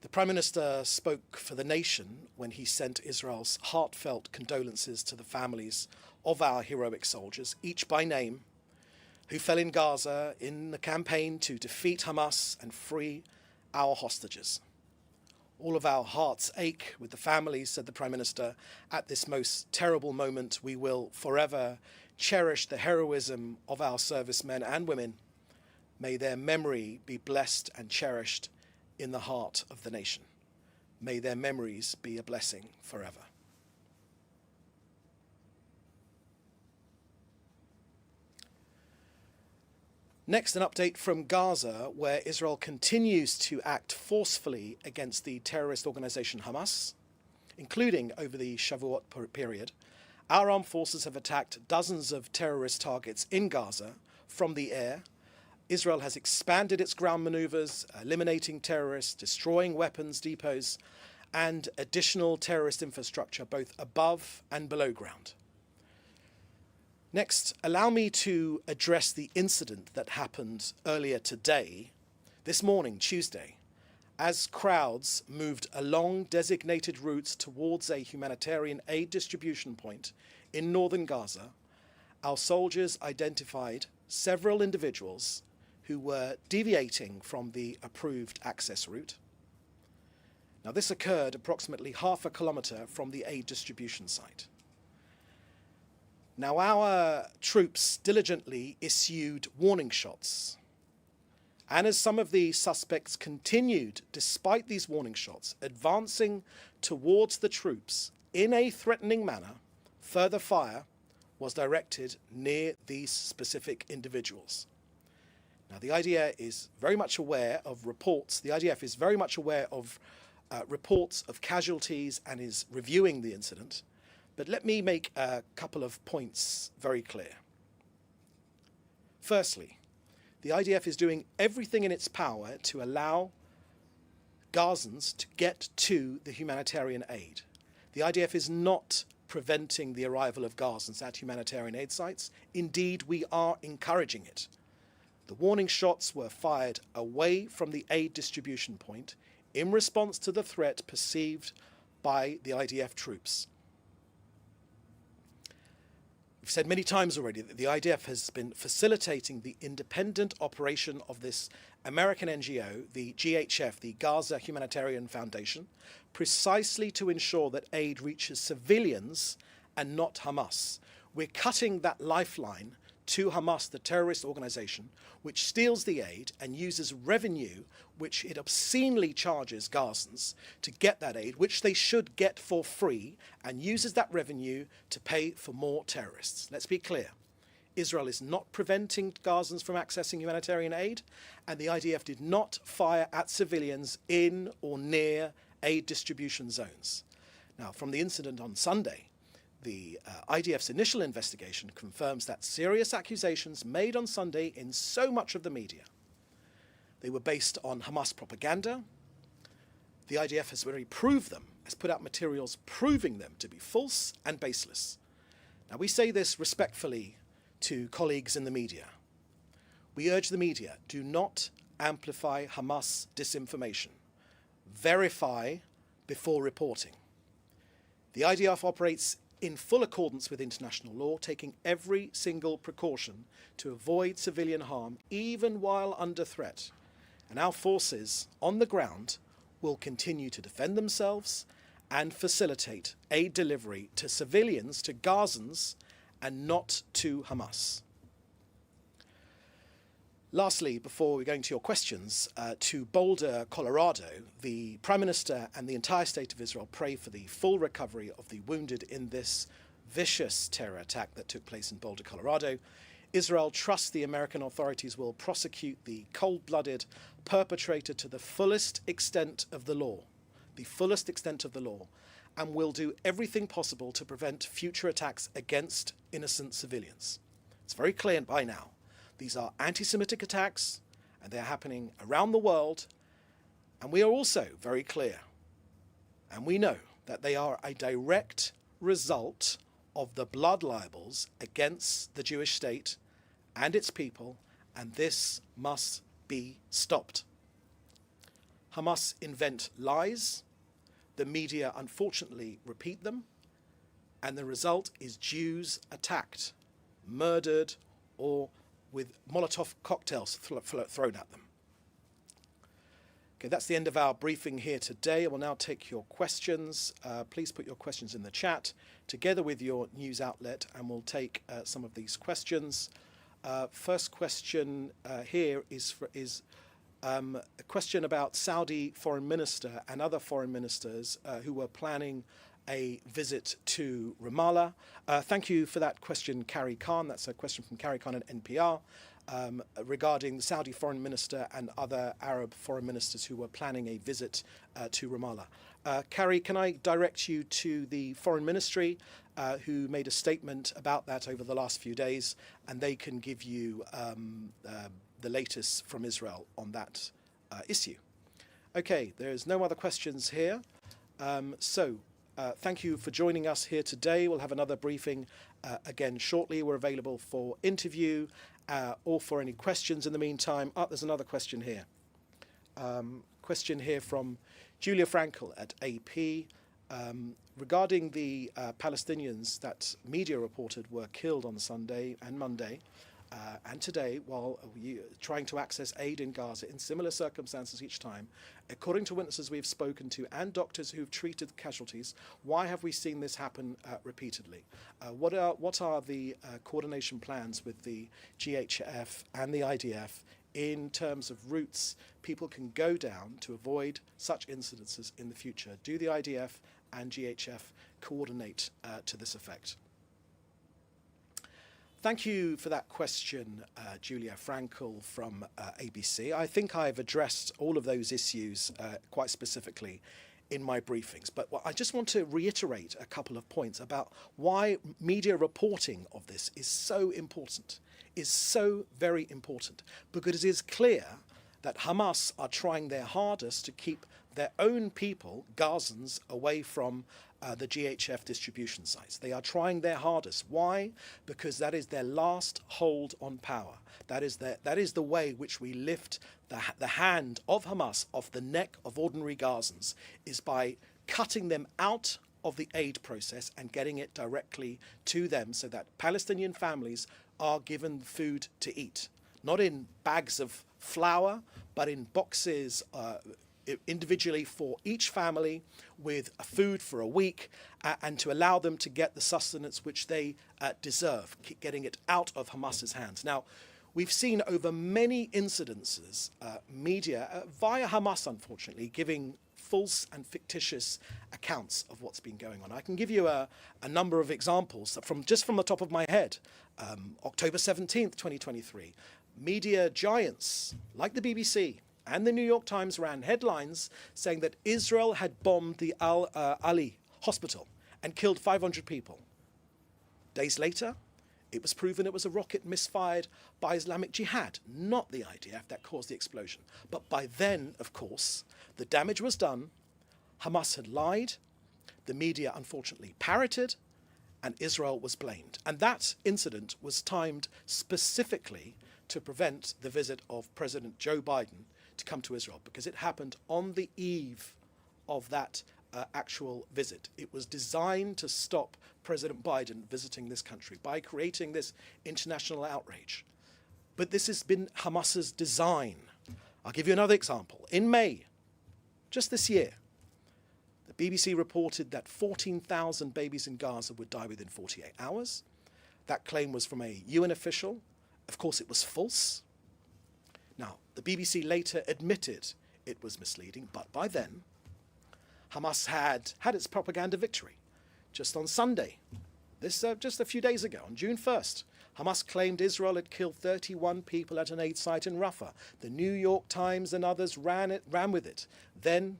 The Prime Minister spoke for the nation when he sent Israel's heartfelt condolences to the families of our heroic soldiers, each by name, who fell in Gaza in the campaign to defeat Hamas and free our hostages. All of our hearts ache with the families, said the Prime Minister. At this most terrible moment, we will forever cherish the heroism of our servicemen and women. May their memory be blessed and cherished in the heart of the nation. May their memories be a blessing forever. Next, an update from Gaza, where Israel continues to act forcefully against the terrorist organization Hamas, including over the Shavuot period. Our armed forces have attacked dozens of terrorist targets in Gaza from the air. Israel has expanded its ground maneuvers, eliminating terrorists, destroying weapons depots, and additional terrorist infrastructure both above and below ground. Next, allow me to address the incident that happened earlier today, this morning, Tuesday, as crowds moved along designated routes towards a humanitarian aid distribution point in northern Gaza. Our soldiers identified several individuals who were deviating from the approved access route. Now, this occurred approximately half a kilometre from the aid distribution site. Now, our troops diligently issued warning shots, and as some of the suspects continued, despite these warning shots, advancing towards the troops in a threatening manner, further fire was directed near these specific individuals. Now, the IDF is very much aware of reports. The IDF is very much aware of reports of casualties and is reviewing the incident. But let me make a couple of points very clear. Firstly, the IDF is doing everything in its power to allow Gazans to get to the humanitarian aid. The IDF is not preventing the arrival of Gazans at humanitarian aid sites. Indeed, we are encouraging it. The warning shots were fired away from the aid distribution point in response to the threat perceived by the IDF troops. We've said many times already that the IDF has been facilitating the independent operation of this American NGO, the GHF, the Gaza Humanitarian Foundation, precisely to ensure that aid reaches civilians and not Hamas. We're cutting that lifeline to Hamas, the terrorist organization, which steals the aid and uses revenue which it obscenely charges Gazans to get that aid, which they should get for free, and uses that revenue to pay for more terrorists. Let's be clear. Israel is not preventing Gazans from accessing humanitarian aid, and the IDF did not fire at civilians in or near aid distribution zones. Now, from the incident on Sunday, the IDF's initial investigation confirms that serious accusations made on Sunday in so much of the media, they were based on Hamas propaganda. The IDF has already proved them, has put out materials proving them to be false and baseless. Now, we say this respectfully to colleagues in the media. We urge the media, do not amplify Hamas disinformation. Verify before reporting. The IDF operates in full accordance with international law, taking every single precaution to avoid civilian harm, even while under threat. And our forces on the ground will continue to defend themselves and facilitate aid delivery to civilians, to Gazans, and not to Hamas. Lastly, before we go into your questions, to Boulder, Colorado, the Prime Minister and the entire state of Israel pray for the full recovery of the wounded in this vicious terror attack that took place in Boulder, Colorado. Israel trusts the American authorities will prosecute the cold-blooded perpetrator to the fullest extent of the law, and will do everything possible to prevent future attacks against innocent civilians. It's very clear by now. These are anti-Semitic attacks, and they're happening around the world. And we are also very clear, and we know that they are a direct result of the blood libels against the Jewish state and its people, and this must be stopped. Hamas invent lies. The media, unfortunately, repeat them. And the result is Jews attacked, murdered, or with Molotov cocktails thrown at them. Okay, that's the end of our briefing here today. I will now take your questions. Please put your questions in the chat together with your news outlet, and we'll take some of these questions. First question here is a question about Saudi foreign minister and other foreign ministers who were planning a visit to Ramallah. Thank you for that question, Carrie Khan. That's a question from Carrie Khan at NPR. Regarding the Saudi foreign minister and other Arab foreign ministers who were planning a visit to Ramallah. Carrie, can I direct you to the foreign ministry who made a statement about that over the last few days, and they can give you the latest from Israel on that issue. Okay, there's no other questions here. Thank you for joining us here today. We'll have another briefing again shortly. We're available for interview or for any questions in the meantime. There's another question here. Question here from Julia Frankel at AP. Regarding the Palestinians that media reported were killed on Sunday and Monday and today while trying to access aid in Gaza in similar circumstances each time, according to witnesses we've spoken to and doctors who've treated casualties, why have we seen this happen repeatedly? What are the coordination plans with the GHF and the IDF in terms of routes people can go down to avoid such incidences in the future? Do the IDF and GHF coordinate to this effect? Thank you for that question, Julia Frankel from ABC. I think I've addressed all of those issues quite specifically in my briefings, but I just want to reiterate a couple of points about why media reporting of this is so important, is so very important, because it is clear that Hamas are trying their hardest to keep their own people, Gazans, away from the GHF distribution sites. They are trying their hardest. Why? Because that is their last hold on power. That is the way which we lift the hand of Hamas off the neck of ordinary Gazans, is by cutting them out of the aid process and getting it directly to them so that Palestinian families are given food to eat. Not in bags of flour, but in boxes individually for each family with food for a week, and to allow them to get the sustenance which they deserve, getting it out of Hamas's hands. Now, we've seen over many incidences, media, via Hamas unfortunately, giving false and fictitious accounts of what's been going on. I can give you a number of examples from the top of my head. October 17th, 2023, media giants like the BBC and the New York Times ran headlines saying that Israel had bombed the Al-Ali hospital and killed 500 people. Days later, it was proven it was a rocket misfired by Islamic Jihad, not the IDF, that caused the explosion. But by then, of course, the damage was done. Hamas had lied. The media, unfortunately, parroted, and Israel was blamed. And that incident was timed specifically to prevent the visit of President Joe Biden to come to Israel, because it happened on the eve of that actual visit. It was designed to stop President Biden visiting this country by creating this international outrage. But this has been Hamas's design. I'll give you another example. In May, just this year, the BBC reported that 14,000 babies in Gaza would die within 48 hours. That claim was from a UN official. Of course, it was false. Now, the BBC later admitted it was misleading, but by then, Hamas had its propaganda victory. Just on Sunday, just a few days ago, on June 1st, Hamas claimed Israel had killed 31 people at an aid site in Rafah. The New York Times and others ran with it. Then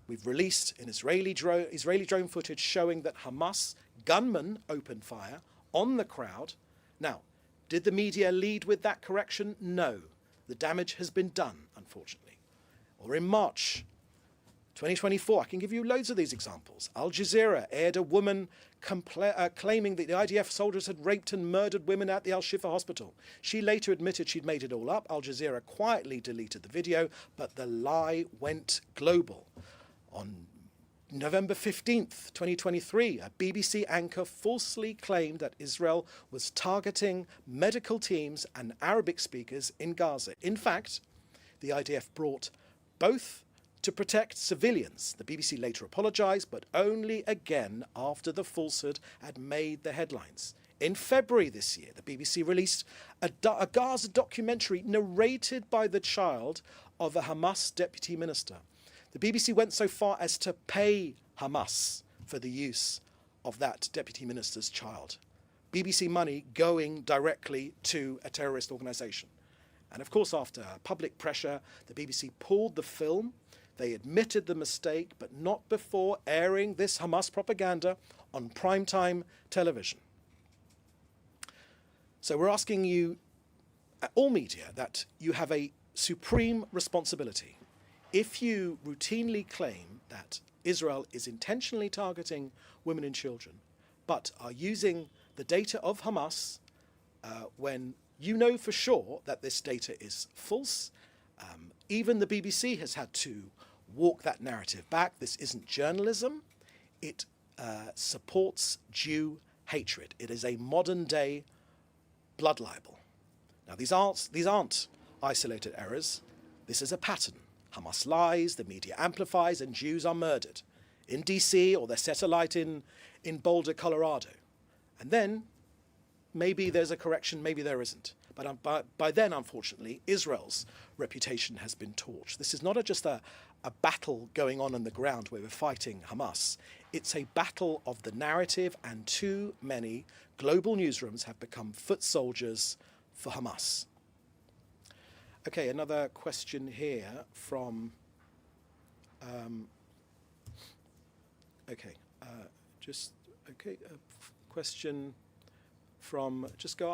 we've released an Israeli drone footage showing that Hamas gunmen opened fire on the crowd. Now, did the media lead with that correction? No. The damage has been done, unfortunately. Or in March 2024, I can give you loads of these examples. Al Jazeera aired a woman claiming that the IDF soldiers had raped and murdered women at the Al-Shifa hospital. She later admitted she'd made it all up. Al Jazeera quietly deleted the video, but the lie went global. On November 15th, 2023, a BBC anchor falsely claimed that Israel was targeting medical teams and Arabic speakers in Gaza. In fact, the IDF brought both to protect civilians. The BBC later apologised, but only again after the falsehood had made the headlines. In February this year, the BBC released a Gaza documentary narrated by the child of a Hamas deputy minister. The BBC went so far as to pay Hamas for the use of that deputy minister's child. BBC money going directly to a terrorist organisation. And of course, after public pressure, the BBC pulled the film. They admitted the mistake, but not before airing this Hamas propaganda on primetime television. So we're asking you, all media, that you have a supreme responsibility. If you routinely claim that Israel is intentionally targeting women and children, but are using the data of Hamas when you know for sure that this data is false, even the BBC has had to walk that narrative back. This isn't journalism. It supports Jew hatred. It is a modern-day blood libel. Now, these aren't isolated errors. This is a pattern. Hamas lies, the media amplifies, and Jews are murdered in DC, or they're set alight in Boulder, Colorado. And then maybe there's a correction, maybe there isn't. But by then, unfortunately, Israel's reputation has been torched. This is not just a battle going on the ground where we're fighting Hamas. It's a battle of the narrative, and too many global newsrooms have become foot soldiers for Hamas. Okay, another question here from... question from... Just go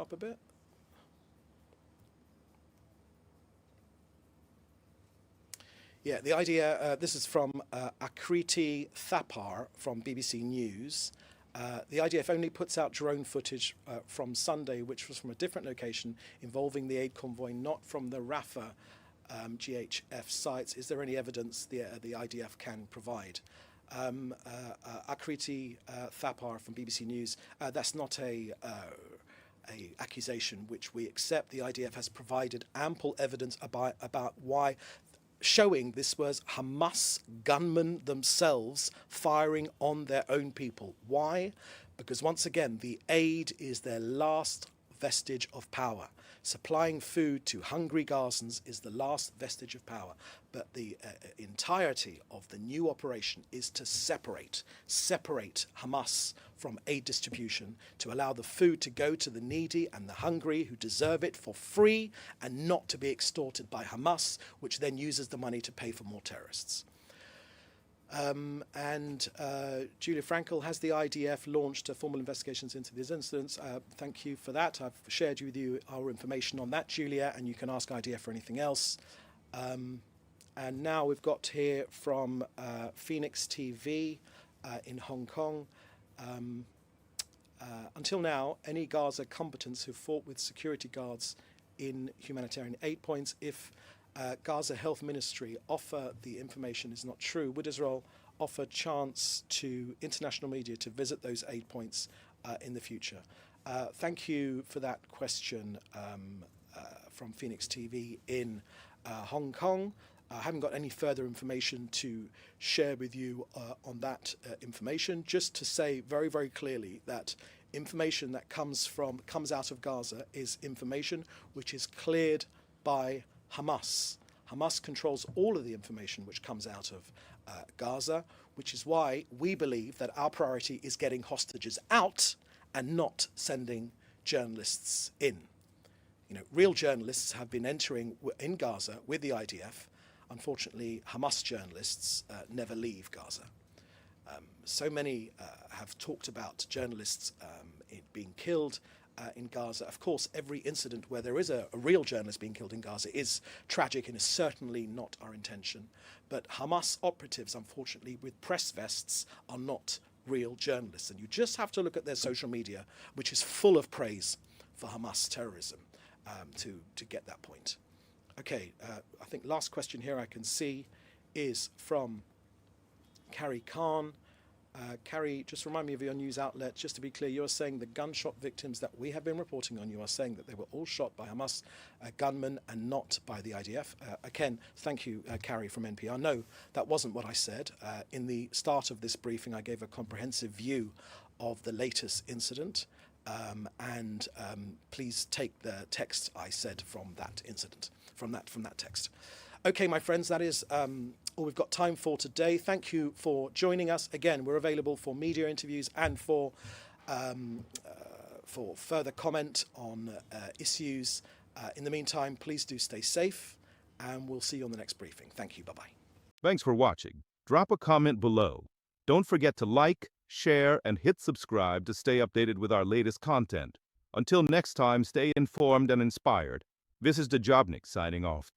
up a bit. Yeah, the idea, this is from Akriti Thapar from BBC News. The IDF only puts out drone footage from Sunday, which was from a different location involving the aid convoy, not from the Rafah GHF sites. Is there any evidence the IDF can provide? Akriti Thapar from BBC News, that's not a accusation which we accept. The IDF has provided ample evidence about why, showing this was Hamas gunmen themselves firing on their own people. Why? Because once again, the aid is their last vestige of power. Supplying food to hungry Gazans is the last vestige of power. But the entirety of the new operation is to separate Hamas from aid distribution, to allow the food to go to the needy and the hungry who deserve it for free, and not to be extorted by Hamas, which then uses the money to pay for more terrorists. Julia Frankel, has the IDF launched formal investigations into these incidents? Thank you for that. I've shared with you our information on that, Julia, and you can ask IDF for anything else. And now we've got here from Phoenix TV in Hong Kong. Until now, any Gaza combatants who fought with security guards in humanitarian aid points, if Gaza Health Ministry offer the information is not true, would Israel offer chance to international media to visit those aid points in the future? Thank you for that question from Phoenix TV in Hong Kong. I haven't got any further information to share with you on that information. Just to say very, very clearly that information that comes out of Gaza is information which is cleared by Hamas. Hamas controls all of the information which comes out of Gaza, which is why we believe that our priority is getting hostages out and not sending journalists in. You know, real journalists have been entering in Gaza with the IDF. Unfortunately, Hamas journalists never leave Gaza. So many have talked about journalists being killed in Gaza. Of course, every incident where there is a real journalist being killed in Gaza is tragic and is certainly not our intention. But Hamas operatives, unfortunately, with press vests, are not real journalists. And you just have to look at their social media, which is full of praise for Hamas terrorism, to get that point. Okay, I think last question here I can see is from Carrie Khan. Carrie, just remind me of your news outlet. Just to be clear, you are saying the gunshot victims that we have been reporting on, you are saying that they were all shot by Hamas gunmen and not by the IDF. Again, thank you, Carrie from NPR. No, that wasn't what I said. In the start of this briefing, I gave a comprehensive view of the latest incident. And please take the text I said from that incident, from that text. Okay, my friends, that is all we've got time for today. Thank you for joining us. Again, we're available for media interviews and for further comment on issues. In the meantime, please do stay safe, and we'll see you on the next briefing. Thank you. Bye-bye. Thanks for watching. Drop a comment below. Don't forget to like, share, and hit subscribe to stay updated with our latest content. Until next time, stay informed and inspired. This is DaJobnik signing off.